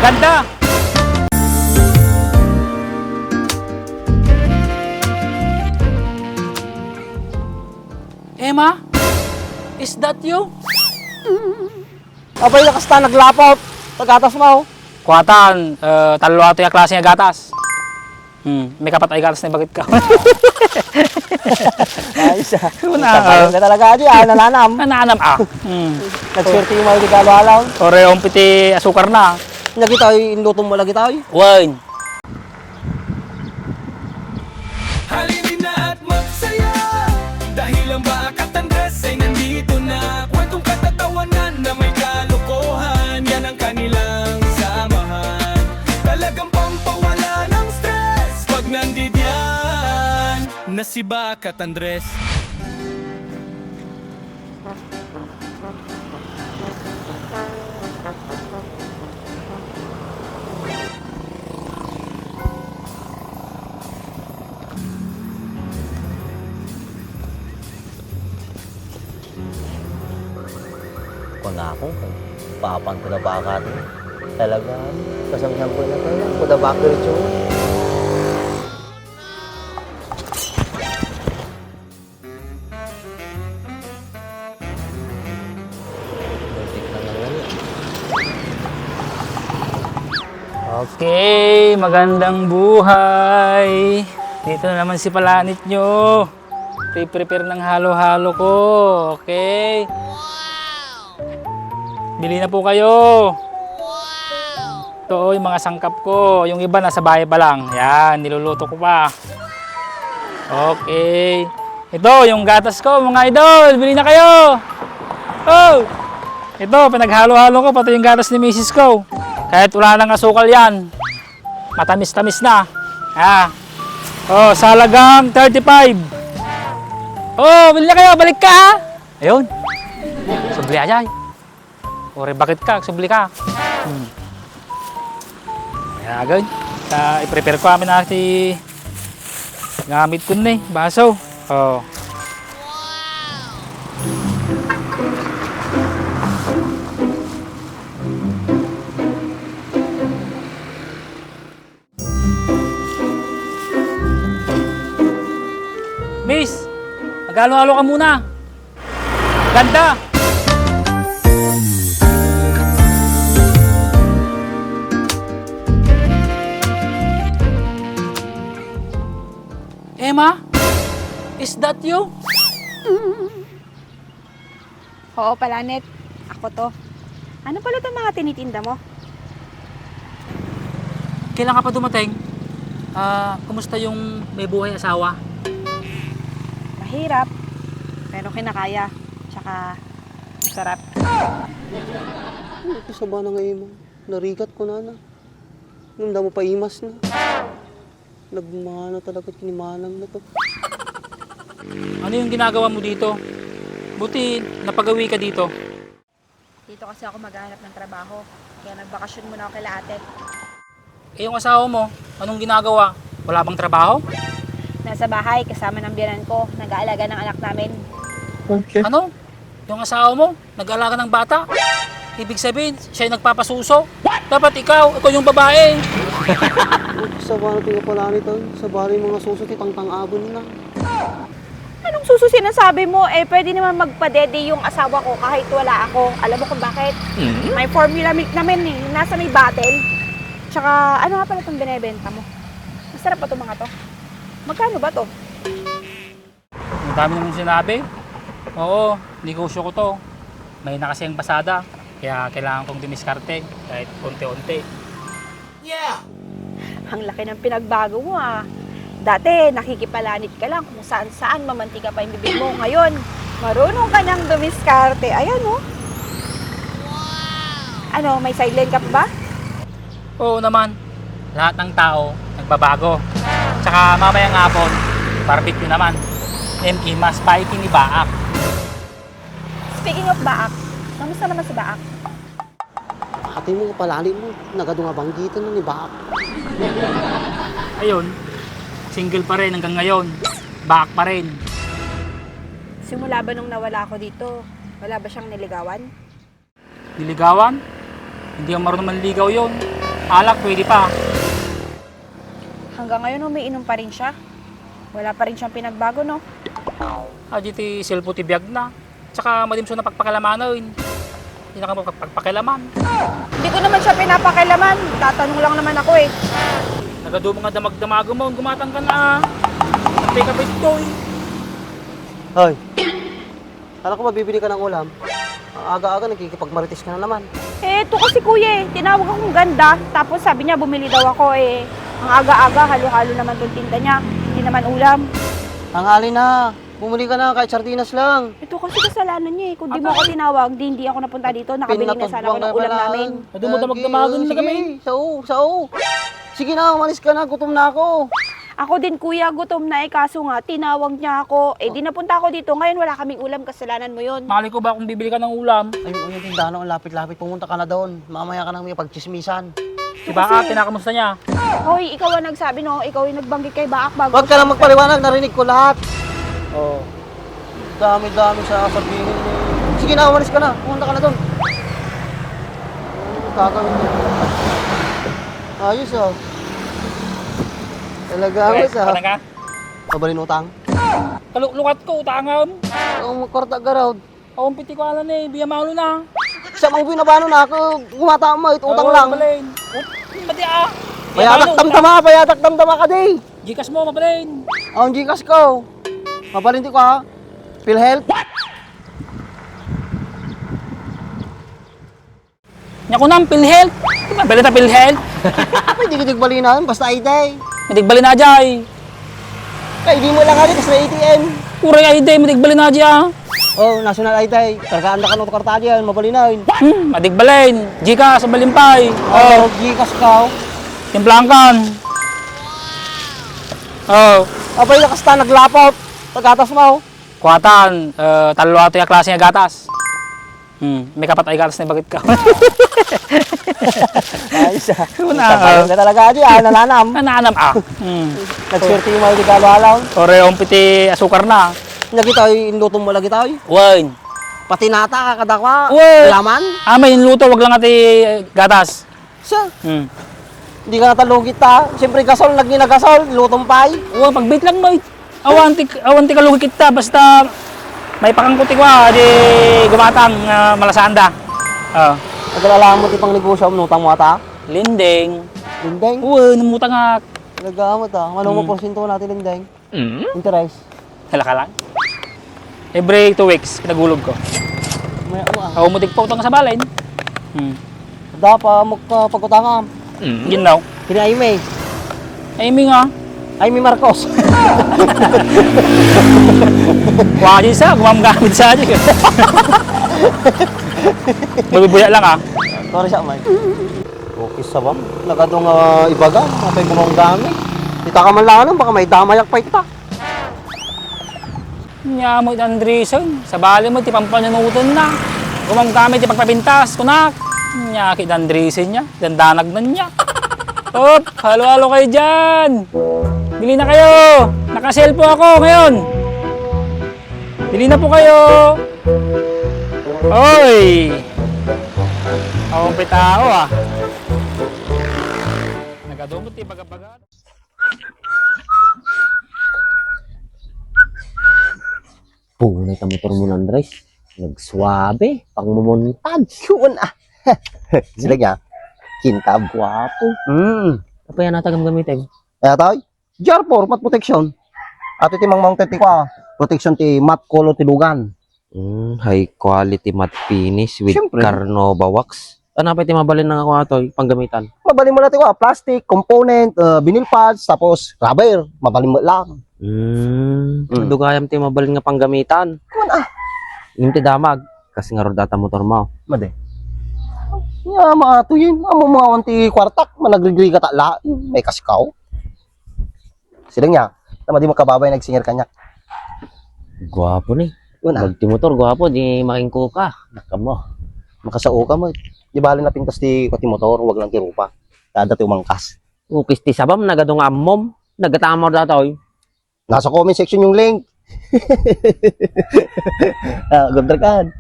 Ganda! Emma? Is that you? Abay, nakasta naglapot. Pagkatas mo. Kuwatan, talo ato yung klase nga gatas. May kapat ay gatas na bakit ka. Ayos ah. Una, Ka talaga di ah, nananam. nananam Nagswerte yung mga gigalo-alaw. Ore, piti asukar na. Nagita ay inlutong mo lagi tayo. Wine. Halinin na at magsaya dahil ang Bakat Andres ay nandito na. Kwentong katatawanan na may kalokohan, yan ang kanilang samahan. Talagang pampawala ng stress pag nandidyan na si Bakat Andres. Kung na ako, papan ko na baka ito. Talaga, kasamsam ko na tayo. Kung na baka ito. Okay, magandang buhay. Dito na naman si Palanit nyo. Prepare ng halo-halo ko. Okay. Bili na po kayo. Ito yung mga sangkap ko. Yung iba nasa bahay pa lang. Yan, niluluto ko pa. Okay. Ito, yung gatas ko, mga idol. Bili na kayo. Oh! Ito, pinaghalo-halo ko. Pati yung gatas ni Mrs. ko. Kahit wala nang asukal yan. Matamis-tamis na. Ah. Oh, salagang 35. Oh, bili na kayo. Balik ka ha. Ayun. Subli ajay. Ore, bakit ka? Subli ka. Kaya agad. I-prepare ko kami na si gamit ko na baso. Oh. Miss, mag-halo-halo ka muna. Ganda! Emma? Is that you? Oo, Palanit. Ako to. Ano pala itong mga tinitinda mo? Kailan ka pa dumating? Kumusta yung may buhay asawa? Mahirap, pero kinakaya. Tsaka, masarap. Ito sa ba na ngayon mo? Narigat ko na na. Nung damo pa imas na. Nagmana talaga kinimanang na to. Ano yung ginagawa mo dito? Buti napagawi ka dito. Dito kasi ako maghahanap ng trabaho. Kaya nagbakasyon muna ako kay ate. Eh yung asawa mo, anong ginagawa? Wala bang trabaho? Nasa bahay, kasama ng biyanan ko. Nag-aalaga ng anak namin. Okay. Ano? Yung asawa mo, nag-alaga ng bata? Ibig sabihin, siya yung nagpapasuso? Dapat ikaw yung babae. Sa ba na pala nito? Sa bari mga susot itang tang-abon na. Anong sususin ang sabi mo? Eh, pwede naman magpadede yung asawa ko kahit wala ako. Alam mo kung bakit? May formula milk namin eh. Nasa may bottle. Tsaka, ano nga pala itong binibenta mo? Masarap pa itong mga to. Magkano ba to? Ang dami naman sinabi. Oo, negosyo ko to. May na kasi ang pasada. Kaya kailangan kong dimiskarte kahit unti-unti. Ang laki ng pinagbago mo ah. Dati, nakikipalanit ka lang kung saan-saan mamantika pa yung bibig mo. Ngayon, marunong ka nang dumiskarte. Ayan oh. Ano, may sideline ka pa ba? Oo naman, lahat ng tao nagbabago. Tsaka mamayang hapon, barbecue naman. MK mas spiky ni Baak. Speaking of Baak, kamusta naman si Baak? Ate mo palali mo. Nagadunga banggitan na ni Baak. Ayun, single pa rin hanggang ngayon. Baak pa rin. Simula ba nung nawala ako dito, wala ba siyang niligawan? Niligawan? Hindi ang marunong manligaw yun. Alak, pwede pa. Hanggang ngayon, umiinom pa rin siya. Wala pa rin siyang pinagbago, no? Ajiti silpo ti biyag na. Tsaka madimso na pagpakilamanon. Hindi na ka pagpakilaman. Hindi ko naman siya pinapakilaman. Tatanong lang naman ako eh. Nagado mga damag-damago mo, gumatang ka na. Pantay ka ba ito eh. Hoy, kala ko mabibili ka ng ulam. Ang aga-aga nagkikipagmarites ka na naman. Eh, ito kasi kuya eh. Tinawag akong ganda. Tapos sabi niya, bumili daw ako eh. Ang aga-aga, halo-halo naman itong tinda niya. Hindi naman ulam. Tanghali na. Bumili ka na kahit sardinas lang. Ito kasi kasalanan niya eh. Kung di mo ako tinawag, hindi ako napunta dito. Nakabili na sana ako ng ulam namin. Ado mo damag-damago na kami. Sao. Sige na, umalis ka na. Gutom na ako. Ako din kuya, gutom na eh. Kaso nga, tinawag niya ako. Eh, di napunta ako dito. Ngayon wala kaming ulam. Kasalanan mo yun. Mali ko ba kung bibili ka ng ulam? Ay, yung tindahan ang lapit-lapit. Pumunta ka na doon. Mamaya ka nang may pagchismisan. Si Baka, pinakamusta niya? Hoy, ikaw ang nagsabi no. Ikaw yung nagbanggit kay Baak bago. Huwag ka lang magpaliwanag. Narinig ko lahat. Oh. Dami-dami sa sabihin mo. Sige na, umalis ka na. Pumunta ka na doon. Kakawin mo. Ayos oh. Talaga ayos ah. Ka? Kabalin utang. Kalukat ko, utangam. Ang kwarta garod. Awang piti ko alam eh, biya maulo na. Sa mga binabano na ako, gumatama, ito utang lang. Mabalin. Pati ah. Payatak tamtama ka di. Gikas mo, mabalin. Ang Gcash ko. Mabalinti ko ha. PhilHealth. Nya ko nang PhilHealth. Mabalin ta PhilHealth. Pwede kitig balinan, basta ID. Matigbalin na jay. Kaya di mo lang nga rin, sa ATM. Uray ay day, matigbalin na jay. Oh, national ID. Kargaan na ka ng karta diyan, mabalinan. Matigbalin. Jika sa balimpay. Oh, Gcash ka. Timplangkan. Oh. Abay, nakasta, naglapot. Pagkatas mo. Kuwatan, talo ato yung klase nga gatas. May kapat ay gatas na bakit ka. Ayos ah. Una, Tapayon ka talaga diyan, nananam. Nananam ah. Nagswerte yung mga regalo alaw. Ore, piti asukar na. Nagitaw, inluto mo lagi tayo. Wine. Pati nata, kakadakwa. Uy. Laman. May luto, wag lang ati gatas. Siya. Hmm. Hindi ka natalugit ta. Siyempre gasol, naginagasol, lutong pay. Pagbait lang mo. Awanti kalugi kita, basta may pakangkuti ko di gumatang malasanda. Naglalala mo tipang negosyo, nutang mo ata. Lindeng. Lindeng. Namutang nga. Nagagamot ah. Ano mo porsyento natin, Lindeng? Interest. Hala ka lang. Every 2 weeks, pinagulog ko. Maya mo ah. Mutig pa utang sa balay. Dapat magpagkutangam. Ginaw. Kini Aimee. Aimee nga. Aimee Marcos. Wadi sa, gumamgamit sa adik. Mabibuya lang ah. Sorry siya, Mike. Okay sa bang? Nagadong ibaga. Matay kumang gamit. Kita ka man lang baka may damayak pa kita. Nya mo Andreson, sa bali mo ti pampanunutan na. Gumamgamit ti pagpapintas kunak. Nya kit Andreson niya, dandanag na niya. Op, halo-halo kayo dyan. Bili na kayo. Nakasell po ako ngayon. Bili na po kayo. Oy. Awang pitao ah. Nagadumot ti baga-baga. Punay ka motor mo ng Andres. Nagsuwabe. Pang mumuntag. Yun ah. Sila niya. Kintab. Guwapo. Apa yan natagam gamitin? Kaya tayo. Jar4, mat protection. At iti mang mounted ti kwa. Protection ti mat color ti lugan. High quality matte finish with Siyempre. Carnauba wax. Ano pa iti mabalin ng ako ato panggamitan? Mabalin mo natin kwa. Plastic, component, vinyl pads, tapos rubber. Mabalin mo lang. Dugayam ti mabalin nga panggamitan. Kuman ah. Yung ti damag. Kasi nga rodata motor mo. Made. Ya, mga tuyin. Amo mga wanti kwartak. Managrigri ka tala. May kasikaw. Sila niya. Tama di makababay nagsingir kanya. Gwapo ni. Yun ah. Bagti motor, gwapo. Di makingko ka. Nakamo. Makasao ka mo. Di bali na pintas ti kwati motor. Huwag lang ti rupa. Kada ti umangkas. Ukis ti sabam. Nagadong ammom. Nagatamor datoy. Nasa comment section yung link. Good kan.